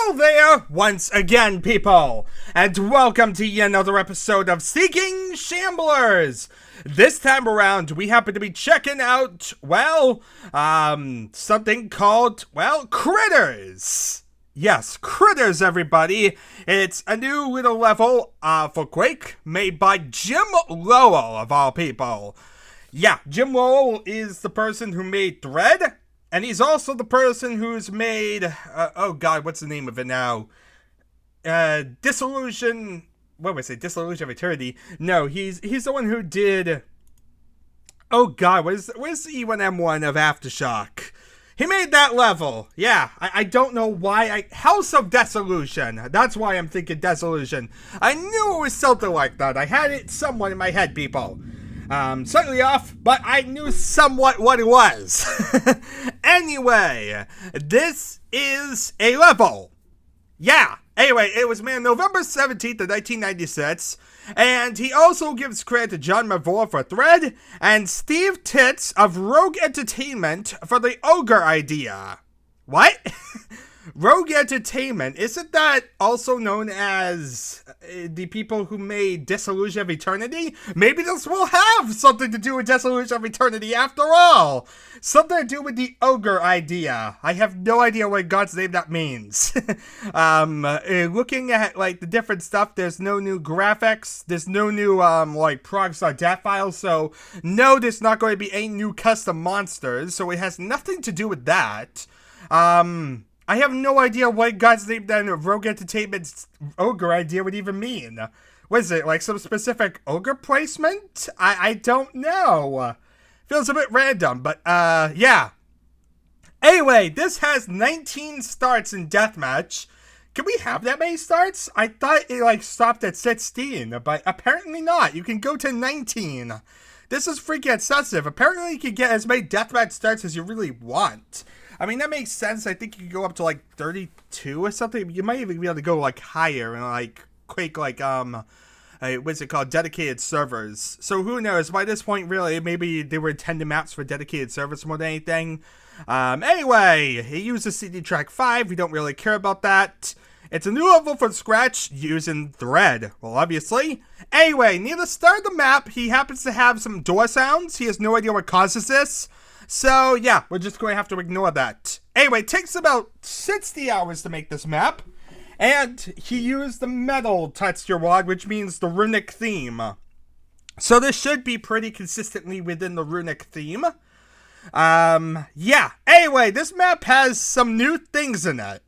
Hello there once again, people, and welcome to yet another episode of Seeking Shamblers. This time around, we happen to be checking out, something called, Critters. Yes, Critters, everybody. It's a new little level for Quake made by Jim Lowell, of all people. Yeah, Jim Lowell is the person who made Thread. And he's also the person who's made, what's the name of it now? Dissolution, Dissolution of Eternity. No, he's the one who did, where's the E1M1 of Aftershock? He made that level. Yeah, I don't know why. House of Desolution. That's why I'm thinking Desolution. I knew it was something like that. I had it somewhat in my head, people. Slightly off, but I knew somewhat what it was. Anyway, this is a level. Yeah. Anyway, it was made November 17th of 1996, and he also gives credit to John Mavor for Thread, and Steve Titz of Rogue Entertainment for the Ogre idea. What? Rogue Entertainment, isn't that also known as the people who made Dissolution of Eternity? Maybe this will have something to do with Dissolution of Eternity after all. Something to do with the Ogre idea. I have no idea what in God's name that means. Looking at, the different stuff, there's no new graphics. There's no new, prog.dat files. So, no, there's not going to be any new custom monsters. So, it has nothing to do with that. I have no idea what God's name then Rogue Entertainment's Ogre idea would even mean. What is it, some specific Ogre placement? I don't know. Feels a bit random, but, yeah. Anyway, this has 19 starts in Deathmatch. Can we have that many starts? I thought it, stopped at 16, but apparently not. You can go to 19. This is freaking excessive. Apparently you can get as many Deathmatch starts as you really want. I mean, that makes sense. I think you could go up to, 32 or something. You might even be able to go, higher and, Quake, what's it called? Dedicated servers. So, who knows? By this point, really, maybe they were intended maps for dedicated servers more than anything. Anyway, he uses CD Track 5. We don't really care about that. It's a new level from scratch using Thread. Well, obviously. Anyway, near the start of the map, he happens to have some door sounds. He has no idea what causes this. So, yeah, we're just going to have to ignore that. Anyway, it takes about 60 hours to make this map. And he used the metal texture wad, which means the runic theme. So this should be pretty consistently within the runic theme. Yeah. Anyway, this map has some new things in it.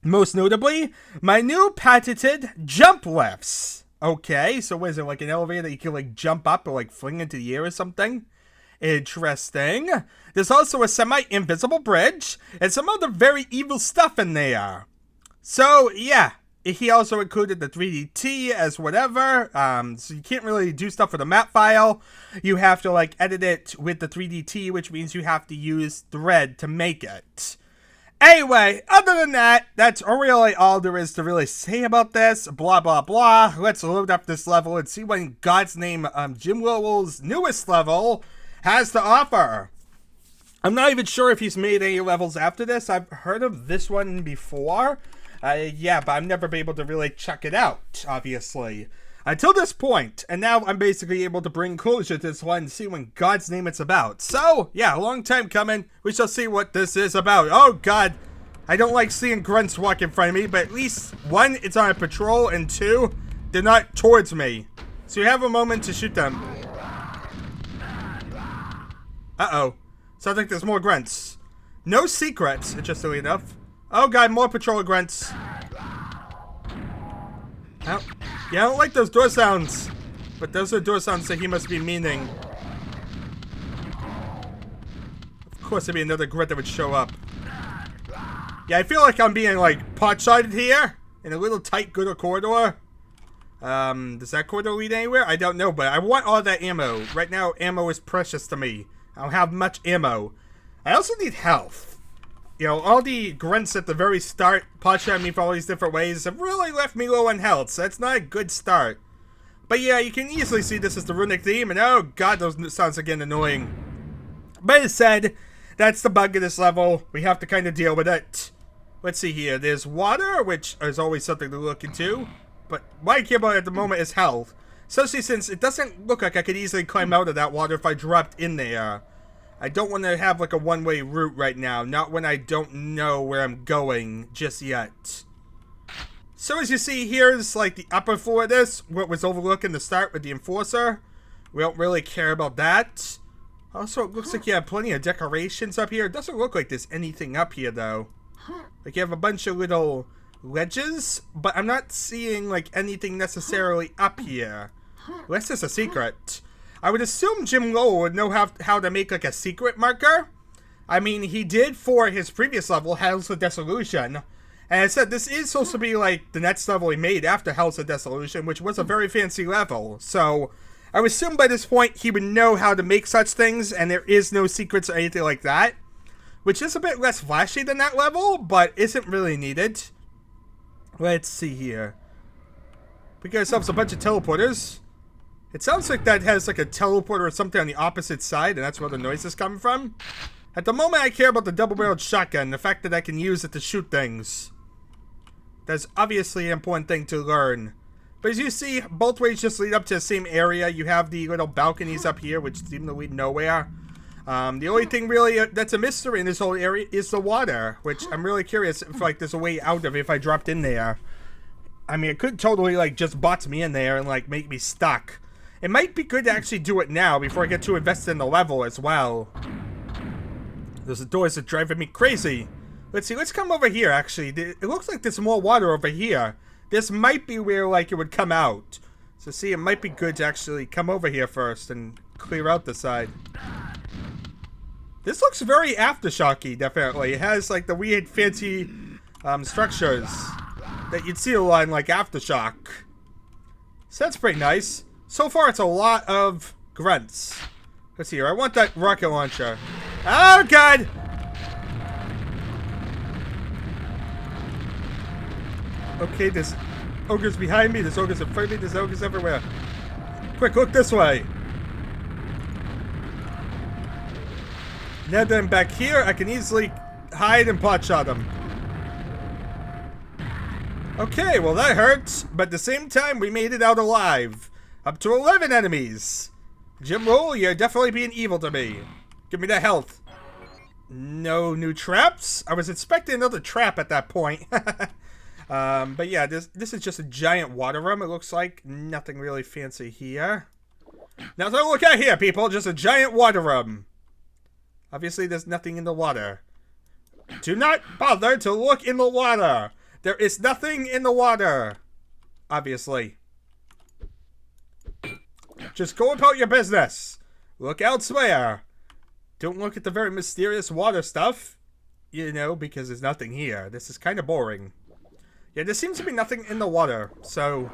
Most notably, my new patented jump lifts. Okay, so what is it, an elevator that you can, jump up or, fling into the air or something? Interesting. There's also a semi-invisible bridge and some other very evil stuff in there. So, yeah. He also included the 3DT as whatever. So you can't really do stuff with the map file. You have to, edit it with the 3DT, which means you have to use Thread to make it. Anyway, other than that, that's really all there is to really say about this. Blah, blah, blah. Let's load up this level and see what in God's name Jim Lowell's newest level has to offer. I'm not even sure if he's made any levels after this. I've heard of this one before. Yeah, but I've never been able to really check it out, obviously. Until this point, and now I'm basically able to bring closure to this one and see what in God's name it's about. So, yeah, a long time coming. We shall see what this is about. Oh, God. I don't like seeing grunts walk in front of me, but at least, one, it's on a patrol, and two, they're not towards me. So you have a moment to shoot them. Uh-oh. Sounds like there's more grunts. No secrets, interestingly enough. Oh, God, more patrol grunts. Oh. Yeah, I don't like those door sounds. But those are door sounds that he must be meaning. Of course, there'd be another grunt that would show up. Yeah, I feel like I'm being, pot-shotted here. In a little tight, good corridor. Does that corridor lead anywhere? I don't know, but I want all that ammo. Right now, ammo is precious to me. I don't have much ammo. I also need health. You know, all the grunts at the very start, pot-shotting me for all these different ways, have really left me low on health, so that's not a good start. But yeah, you can easily see this is the runic theme, and oh god, those sounds are getting annoying. But as said, that's the bug of this level. We have to kind of deal with it. Let's see here. There's water, which is always something to look into. But what I care about at the moment is health. Especially since it doesn't look like I could easily climb out of that water if I dropped in there. I don't want to have like a one-way route right now. Not when I don't know where I'm going just yet. So as you see, here's like the upper floor of this. What was overlooked in the start with the Enforcer. We don't really care about that. Also, it looks like you have plenty of decorations up here. It doesn't look like there's anything up here, though. Like, you have a bunch of little ledges, but I'm not seeing, like, anything necessarily up here. Unless it's a secret. I would assume Jim Lowell would know how to make, like, a secret marker. I mean, he did for his previous level, House of Desolution. And I said this is supposed to be, like, the next level he made after House of Desolution, which was a very fancy level. So, I would assume by this point he would know how to make such things, and there is no secrets or anything like that. Which is a bit less flashy than that level, but isn't really needed. Let's see here. We got ourselves a bunch of teleporters. It sounds like that has like a teleporter or something on the opposite side, and that's where the noise is coming from. At the moment, I care about the double-barreled shotgun, the fact that I can use it to shoot things. That's obviously an important thing to learn. But as you see, both ways just lead up to the same area. You have the little balconies up here, which seem to lead nowhere. The only thing really that's a mystery in this whole area is the water, which I'm really curious if like there's a way out of it if I dropped in there. I mean, it could totally like just box me in there and like make me stuck. It might be good to actually do it now before I get too invested in the level as well. Those doors are driving me crazy. Let's see, let's come over here actually. It looks like there's more water over here. This might be where like it would come out. So see, it might be good to actually come over here first and clear out the side. This looks very Aftershocky, definitely. It has like the weird fancy structures that you'd see a lot in like Aftershock. So that's pretty nice. So far it's a lot of grunts. Let's see here, I want that rocket launcher. Oh god! Okay, there's ogres behind me, there's ogres in front of me, there's ogres everywhere. Quick, look this way. Now that I'm back here, I can easily hide and pot shot them. Okay, well that hurts, but at the same time, we made it out alive. Up to 11 enemies. Jim Lowell, you're definitely being evil to me. Give me that health. No new traps? I was expecting another trap at that point. But yeah, this is just a giant water room, it looks like. Nothing really fancy here. Now so look at here, people, just a giant water room. Obviously, there's nothing in the water. Do not bother to look in the water. There is nothing in the water. Obviously. Just go about your business. Look elsewhere. Don't look at the very mysterious water stuff. You know, because there's nothing here. This is kind of boring. Yeah, there seems to be nothing in the water. So,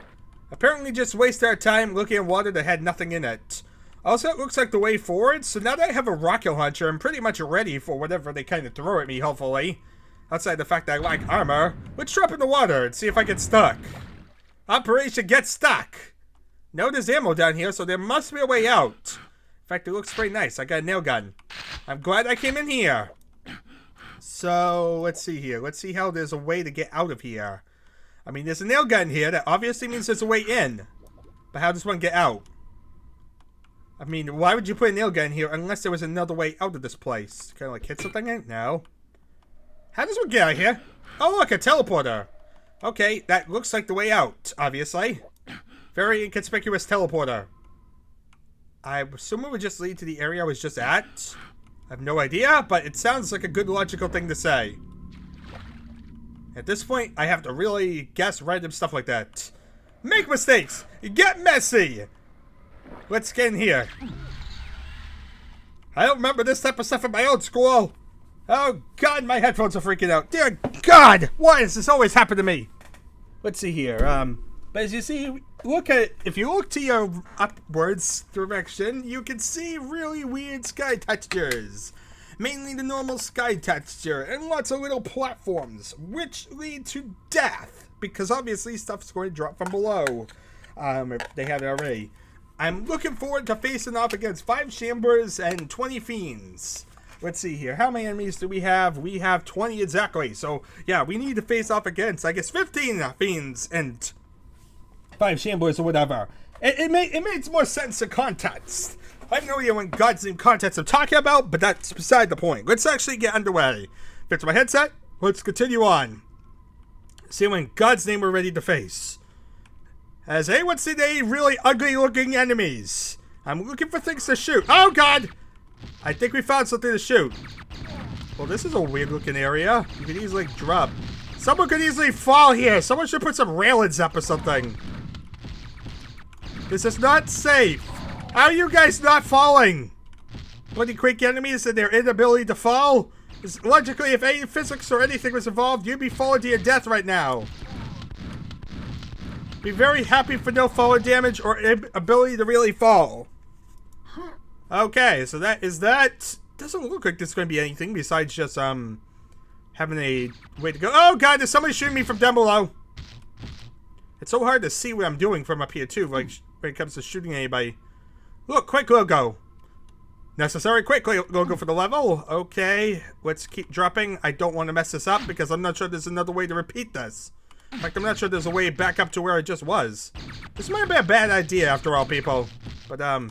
apparently just waste our time looking at water that had nothing in it. Also, it looks like the way forward, so now that I have a rocket launcher, I'm pretty much ready for whatever they kind of throw at me, hopefully. Outside the fact that I lack armor, let's drop in the water and see if I get stuck. Operation Get Stuck! No, there's ammo down here, so there must be a way out. In fact, it looks pretty nice. I got a nail gun. I'm glad I came in here. So, let's see here. Let's see how there's a way to get out of here. I mean, there's a nail gun here that obviously means there's a way in. But how does one get out? I mean, why would you put a nail gun here unless there was another way out of this place? Kind of like hit something in? No. How does one get out of here? Oh, look, a teleporter. Okay, that looks like the way out, obviously. Very inconspicuous teleporter. I assume it would just lead to the area I was just at. I have no idea, but it sounds like a good logical thing to say. At this point, I have to really guess random stuff like that. Make mistakes! Get messy! Let's get in here. I don't remember this type of stuff in my old school. Oh god, my headphones are freaking out. Dear god, why does this always happen to me? Let's see here. But as you see, if you look to your upwards direction, you can see really weird sky textures. Mainly the normal sky texture and lots of little platforms, which lead to death. Because obviously stuff's going to drop from below. If they haven't already. I'm looking forward to facing off against 5 Shamblers and 20 Fiends. let's see here. How many enemies do we have? We have 20 exactly. So, yeah, we need to face off against, I guess, 15 fiends and 5 shamblers or whatever. It makes more sense in context. I have no idea what God's name context I'm talking about, but that's beside the point. Let's actually get underway. Fix my headset. Let's continue on. See when God's name we're ready to face. Has anyone seen any really ugly looking enemies? I'm looking for things to shoot. Oh God! I think we found something to shoot. Well, this is a weird looking area. You could easily drop. Someone could easily fall here. Someone should put some railings up or something. This is not safe. How are you guys not falling? Bloody quick enemies and their inability to fall? Logically, if any physics or anything was involved, you'd be falling to your death right now. Be very happy for no falling damage or ability to really fall. Okay, so that is that. Doesn't look like there's going to be anything besides just having a way to go. Oh God, there's somebody shooting me from down below. It's so hard to see what I'm doing from up here too, like when it comes to shooting anybody. Look, quick logo. Necessary quick logo for the level. Okay, let's keep dropping. I don't want to mess this up because I'm not sure there's another way to repeat this. In fact, I'm not sure there's a way back up to where I just was. This might be a bad idea after all, people. But I'm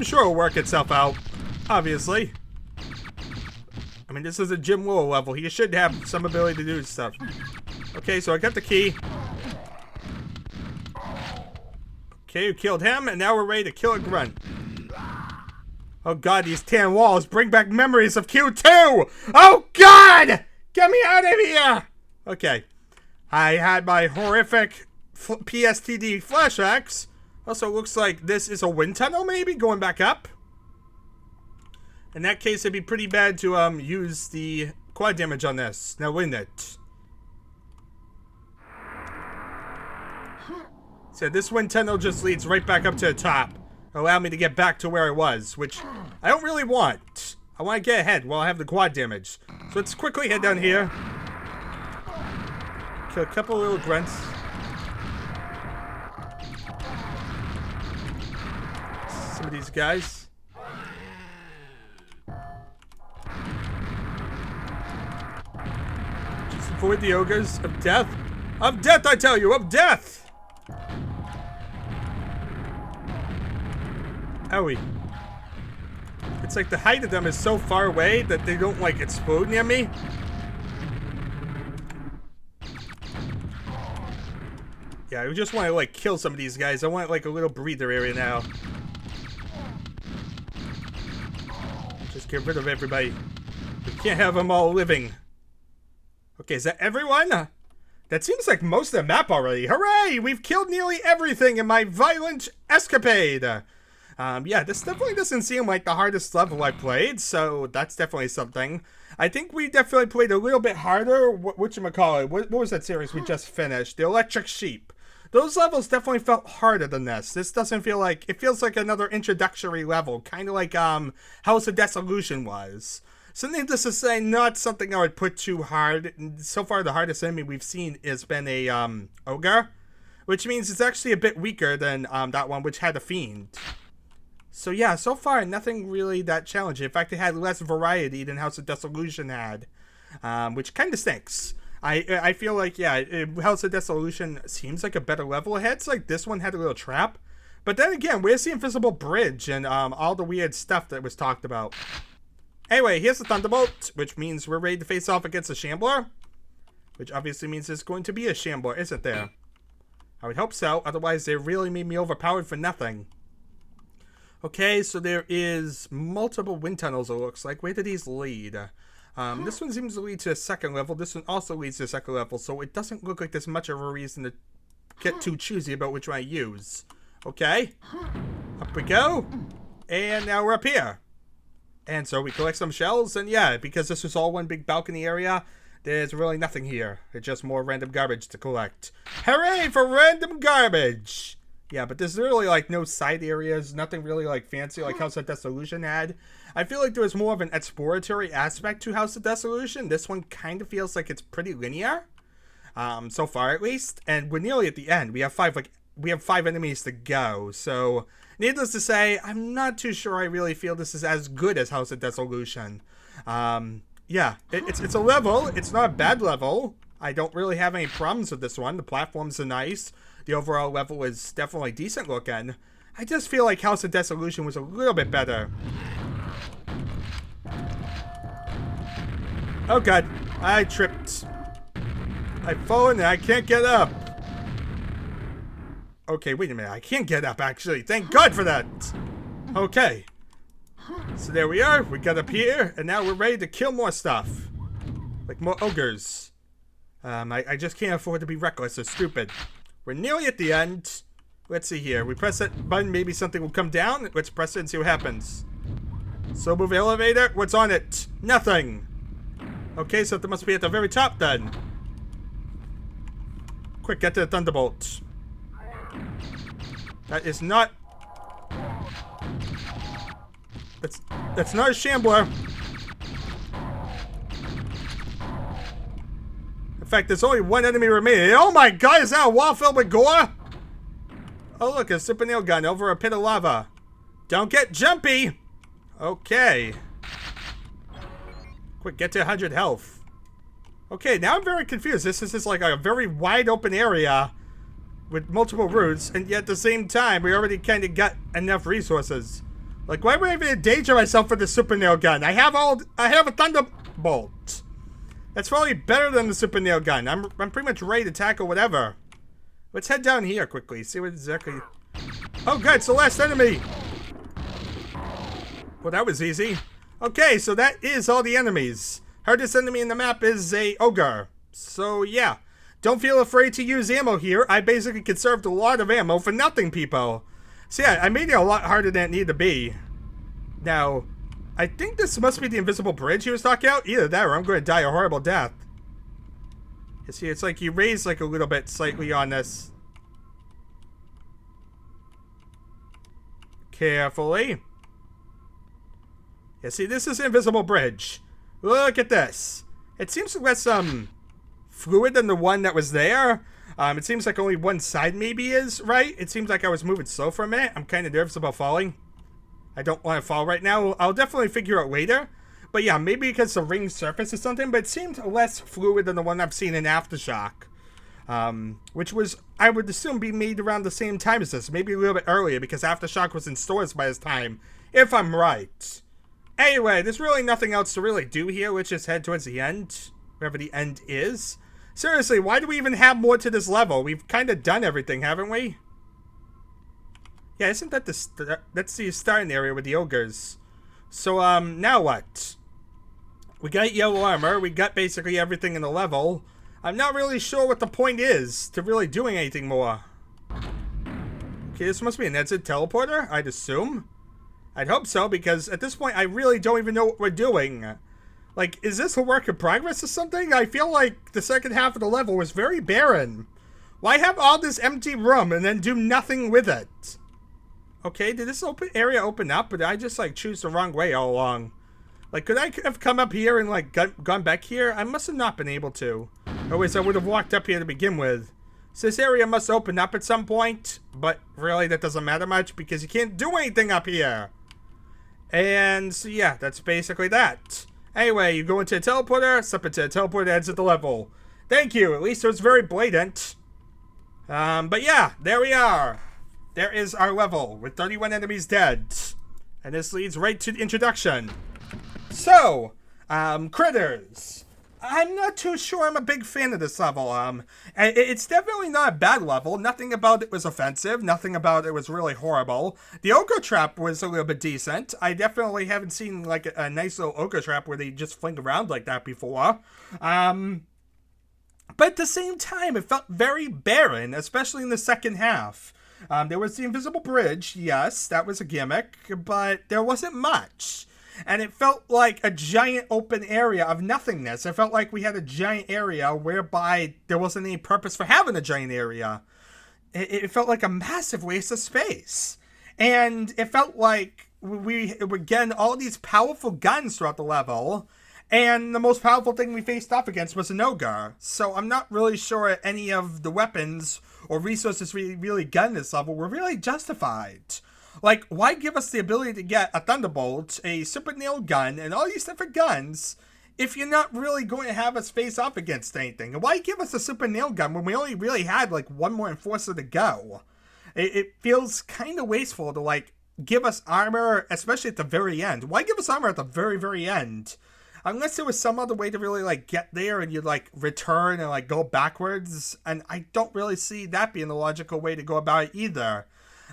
sure it'll work itself out. Obviously. I mean, this is a Jim Lowell level. He should have some ability to do stuff. Okay, so I got the key. Okay, we killed him, and now we're ready to kill a grunt. Oh God, these tan walls bring back memories of Q2! Oh God! Get me out of here! Okay. I had my horrific PSTD flashbacks. Also, looks like this is a wind tunnel, maybe, going back up. In that case, it'd be pretty bad to use the quad damage on this. Now, wouldn't it? So this wind tunnel just leads right back up to the top. Allow me to get back to where I was, which I don't really want. I want to get ahead while I have the quad damage. So let's quickly head down here. Kill a couple little grunts. Some of these guys. Just avoid the ogres of death. Of death, I tell you, of death! Owie. It's like the height of them is so far away that they don't like explode near me. Yeah, I just want to like kill some of these guys. I want like a little breather area now. Just get rid of everybody. We can't have them all living. Okay, is that everyone? That seems like most of the map already. Hooray! We've killed nearly everything in my violent escapade. Yeah, this definitely doesn't seem like the hardest level I played, so that's definitely something. I think we definitely played a little bit harder. Whatchamacallit? What was that series we just finished? The Electric Sheep. Those levels definitely felt harder than this. This doesn't feel like... It feels like another introductory level, kind of like House of Desolution was. So needless to say, not something I would put too hard. So far, the hardest enemy we've seen has been a Ogre, which means it's actually a bit weaker than that one, which had a Fiend. So yeah, so far, nothing really that challenging. In fact, it had less variety than House of Desolution had, which kind of stinks. I feel like, yeah, House of Desolution seems like a better level ahead. It's like this one had a little trap. But then again, where's the invisible bridge and all the weird stuff that was talked about? Anyway, here's the Thunderbolt, which means we're ready to face off against a Shambler. Which obviously means there's going to be a Shambler, isn't there? I would hope so, otherwise they really made me overpowered for nothing. Okay, so there is multiple wind tunnels, it looks like. Where do these lead? This one seems to lead to a second level. This one also leads to a second level, so it doesn't look like there's much of a reason to get too choosy about which one I use. Okay, up we go. And now we're up here. And so we collect some shells, and yeah, because this is all one big balcony area, there's really nothing here. It's just more random garbage to collect. Hooray for random garbage! Yeah, but there's really like no side areas, nothing really like fancy like House of Desolution had. I feel like there was more of an exploratory aspect to House of Desolution. This one kind of feels like it's pretty linear, so far at least. And we're nearly at the end. We have 5 like we have 5 enemies to go. So, needless to say, I'm not too sure I really feel this is as good as House of Desolution. Yeah, it's a level. It's not a bad level. I don't really have any problems with this one. The platforms are nice. The overall level is definitely decent looking. I just feel like House of Desolution was a little bit better. Oh god, I tripped. I've fallen and I can't get up. Okay, wait a minute. I can't get up, actually. Thank God for that. Okay. So there we are. We got up here, and now we're ready to kill more stuff. Like more ogres. I just can't afford to be reckless or stupid. We're nearly at the end. Let's see here. We press that button, maybe something will come down. Let's press it and see what happens. So move elevator. What's on it? Nothing. Okay, so it must be at the very top then. Quick, get to the thunderbolt. That is not... That's not a shambler. In fact, there's only one enemy remaining. Oh my god, is that a wall filled with gore? Oh look, a super nail gun over a pit of lava. Don't get jumpy. Okay. Quick, get to 100 health. Okay, now I'm very confused. This is like a very wide open area with multiple routes, and yet at the same time, we already kind of got enough resources. Like, why would I even endanger myself with the super nail gun? I have a thunderbolt. That's probably better than the super nail gun. I'm pretty much ready to tackle whatever. Let's head down here quickly. See what exactly... Oh god, it's the last enemy! Well, that was easy. Okay, so that is all the enemies. Hardest enemy in the map is a ogre. So, yeah. Don't feel afraid to use ammo here. I basically conserved a lot of ammo for nothing, people. So, yeah, I made it a lot harder than it needed to be. Now, I think this must be the invisible bridge he was talking about. Either that or I'm going to die a horrible death. You see, it's like you raise like a little bit slightly on this. Carefully. Yeah, see, this is the invisible bridge. Look at this. It seems less, fluid than the one that was there. It seems like only one side maybe is, right? It seems like I was moving slow for a minute. I'm kind of nervous about falling. I don't want to fall right now. I'll definitely figure out later. But yeah, maybe because the ring surface or something, but it seemed less fluid than the one I've seen in Aftershock. Which was, I would assume, be made around the same time as this. Maybe a little bit earlier, because Aftershock was in stores by this time, if I'm right. Anyway, there's really nothing else to really do here. Let's just head towards the end, wherever the end is. Seriously, why do we even have more to this level? We've kind of done everything, haven't we? Yeah, isn't that that's the starting area with the ogres? So, now what? We got yellow armor. We got basically everything in the level. I'm not really sure what the point is to really doing anything more. Okay, this must be an exit teleporter, I'd assume. I'd hope so, because at this point, I really don't even know what we're doing. Like, is this a work in progress or something? I feel like the second half of the level was very barren. Why have all this empty room and then do nothing with it? Okay, did this area open up, or did I just, like, choose the wrong way all along? Like, could I have come up here and, like, gone back here? I must have not been able to. Otherwise, I would have walked up here to begin with. So this area must open up at some point, but really that doesn't matter much because you can't do anything up here. And so, yeah, that's basically that. Anyway, you go into a teleporter, step into a teleporter, exit the level. Thank you, at least it was very blatant. But yeah, there we are. There is our level, with 31 enemies dead. And this leads right to the introduction. So, critters. I'm not too sure I'm a big fan of this level. It's definitely not a bad level. Nothing about it was offensive. Nothing about it was really horrible. The ogre trap was a little bit decent. I definitely haven't seen like a nice little ogre trap where they just fling around like that before. But at the same time, it felt very barren, especially in the second half. There was the invisible bridge. Yes, that was a gimmick, but there wasn't much. And it felt like a giant open area of nothingness. It felt like we had a giant area whereby there wasn't any purpose for having a giant area. It felt like a massive waste of space. And it felt like we were getting all these powerful guns throughout the level. And the most powerful thing we faced off against was an ogre. So I'm not really sure any of the weapons or resources we really got in this level were really justified. Like, why give us the ability to get a thunderbolt, a super nail gun, and all these different guns if you're not really going to have us face off against anything? And why give us a super nail gun when we only really had like one more enforcer to go? It feels kind of wasteful to like give us armor, especially at the very end. Why give us armor at the very, very end? Unless there was some other way to really like get there and you'd like return and like go backwards. And I don't really see that being the logical way to go about it either.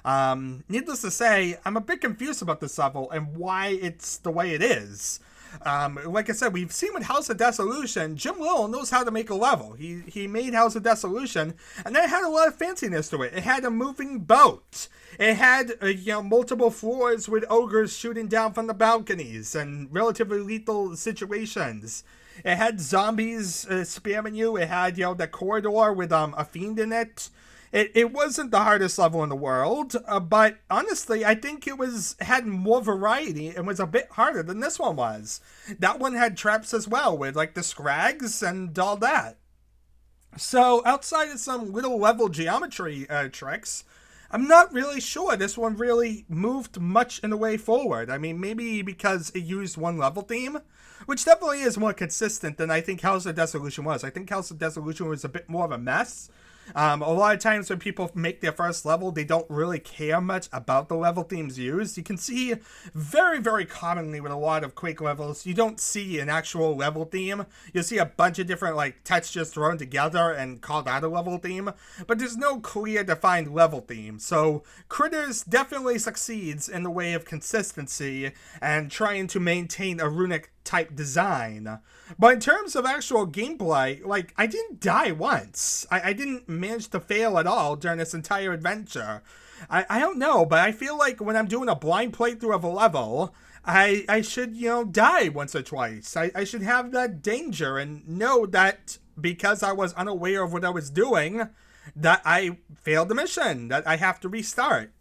Needless to say, I'm a bit confused about this level and why it's the way it is. Like I said, we've seen with House of Desolution, Jim Lowell knows how to make a level. He made House of Desolution, and that had a lot of fanciness to it. It had a moving boat. It had, multiple floors with ogres shooting down from the balconies and relatively lethal situations. It had zombies spamming you. It had, the corridor with a fiend in it. It wasn't the hardest level in the world, but honestly, I think it had more variety and was a bit harder than this one was. That one had traps as well, with like the scrags and all that. So outside of some little level geometry tricks, I'm not really sure this one really moved much in the way forward. I mean, maybe because it used one level theme, which definitely is more consistent than I think House of Desolution was. I think House of Desolution was a bit more of a mess. A lot of times when people make their first level, they don't really care much about the level themes used. You can see very, very commonly with a lot of Quake levels, you don't see an actual level theme. You'll see a bunch of different like textures thrown together and called out a level theme, but there's no clear defined level theme. So Critters definitely succeeds in the way of consistency and trying to maintain a runic type design. But in terms of actual gameplay, like, I didn't die once. I didn't manage to fail at all during this entire adventure. I don't know, but I feel like when I'm doing a blind playthrough of a level, I should, die once or twice. I should have that danger and know that because I was unaware of what I was doing, that I failed the mission, that I have to restart.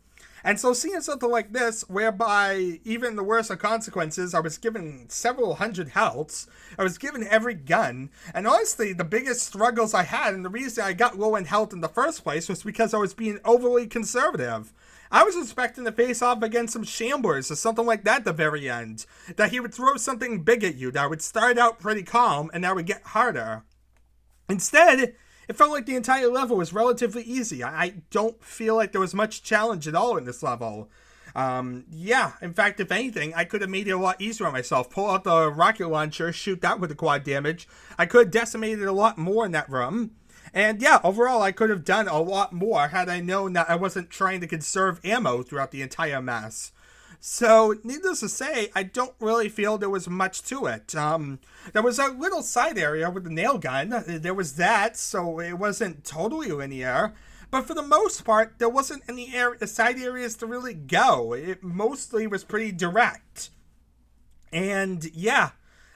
And so seeing something like this, whereby even the worst of consequences, I was given several hundred healths, I was given every gun, and honestly, the biggest struggles I had, and the reason I got low in health in the first place, was because I was being overly conservative. I was expecting to face off against some Shamblers or something like that at the very end, that he would throw something big at you, that would start out pretty calm, and that would get harder. Instead, it felt like the entire level was relatively easy. I don't feel like there was much challenge at all in this level. In fact, if anything, I could have made it a lot easier on myself. Pull out the rocket launcher, shoot that with the quad damage. I could have decimated a lot more in that room. And yeah, overall, I could have done a lot more had I known that I wasn't trying to conserve ammo throughout the entire mess. So, needless to say, I don't really feel there was much to it. There was a little side area with the nail gun. There was that, so it wasn't totally linear. But for the most part, there wasn't any side areas to really go. It mostly was pretty direct. And yeah,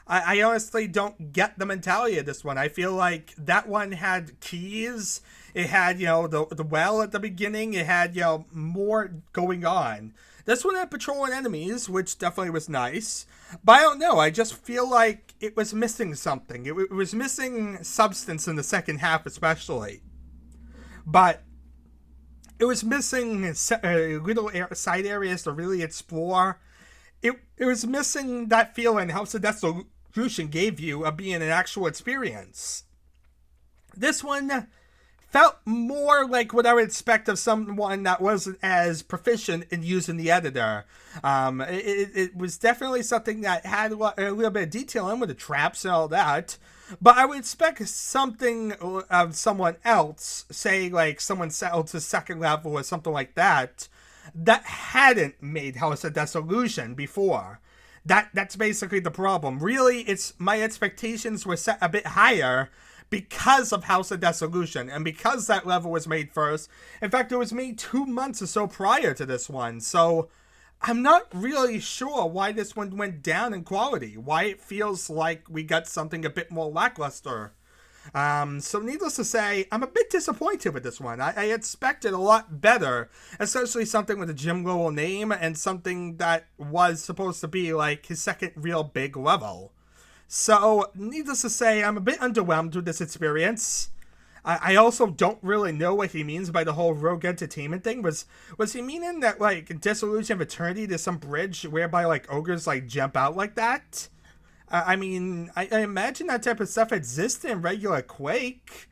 I honestly don't get the mentality of this one. I feel like that one had keys. It had, the well at the beginning. It had, more going on. This one had patrolling enemies, which definitely was nice. But I don't know, I just feel like it was missing something. It was missing substance in the second half especially. But it was missing little side areas to really explore. It was missing that feeling House of Desolution gave you of being an actual experience. This one felt more like what I would expect of someone that wasn't as proficient in using the editor. It was definitely something that had a little bit of detail in with the traps and all that. But I would expect something of someone else, say like someone else's second level or something like that, that hadn't made House of Desolution before. That's basically the problem. Really, it's my expectations were set a bit higher because of House of Desolution, and because that level was made first. In fact, it was made 2 months or so prior to this one, so I'm not really sure why this one went down in quality, why it feels like we got something a bit more lackluster. So needless to say, I'm a bit disappointed with this one. I expected a lot better, especially something with a Jim Lowell name and something that was supposed to be like his second real big level. So, needless to say, I'm a bit underwhelmed with this experience. I also don't really know what he means by the whole rogue entertainment thing. Was he meaning that, like, Dissolution of Eternity, there's some bridge whereby, like, ogres, like, jump out like that? I mean, I imagine that type of stuff exists in regular Quake.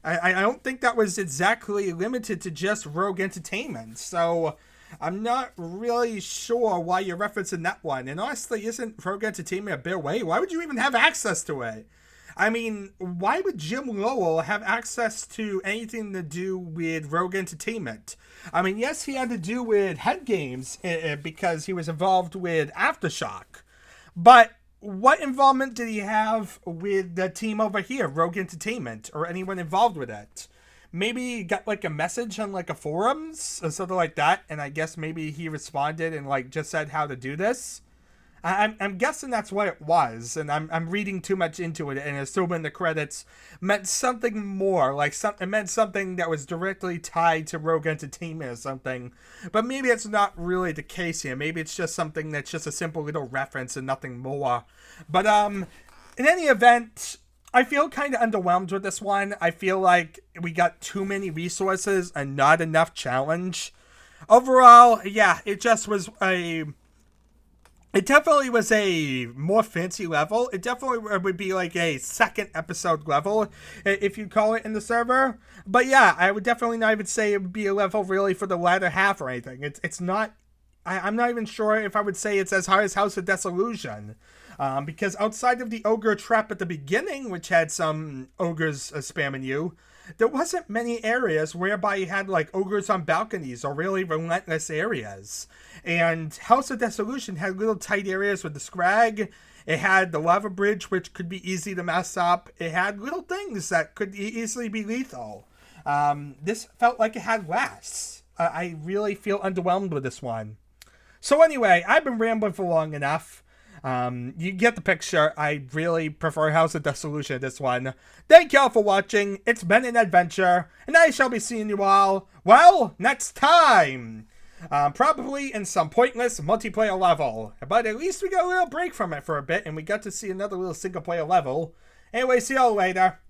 I don't think that was exactly limited to just rogue entertainment, so I'm not really sure why you're referencing that one. And honestly, isn't rogue entertainment a bit away? Why would you even have access to it? I mean, why would Jim Lowell have access to anything to do with rogue entertainment? I mean, yes, he had to do with head games because he was involved with Aftershock, but what involvement did he have with the team over here, Rogue Entertainment, or anyone involved with it? Maybe he got, like, a message on, like, a forums or something like that, and I guess maybe he responded and, like, just said how to do this. I'm guessing that's what it was, and I'm reading too much into it and assuming the credits meant something more, like it meant something that was directly tied to Rogue Entertainment or something. But maybe it's not really the case here. Maybe it's just something that's just a simple little reference and nothing more. But in any event, I feel kind of underwhelmed with this one. I feel like we got too many resources and not enough challenge. Overall, yeah, it just was It definitely was a more fancy level. It definitely would be like a second episode level, if you call it in the server. But yeah, I would definitely not even say it would be a level really for the latter half or anything. It's not, I'm not even sure if I would say it's as hard as House of Desolution. Because outside of the ogre trap at the beginning, which had some ogres spamming you, there wasn't many areas whereby you had, like, ogres on balconies or really relentless areas. And House of Desolution had little tight areas with the scrag. It had the lava bridge, which could be easy to mess up. It had little things that could easily be lethal. This felt like it had less. I really feel underwhelmed with this one. So anyway, I've been rambling for long enough. You get the picture. I really prefer House of Desolution to this one. Thank y'all for watching. It's been an adventure, and I shall be seeing you all, well, next time. Probably in some pointless multiplayer level. But at least we got a little break from it for a bit, and we got to see another little single player level. Anyway, see y'all later.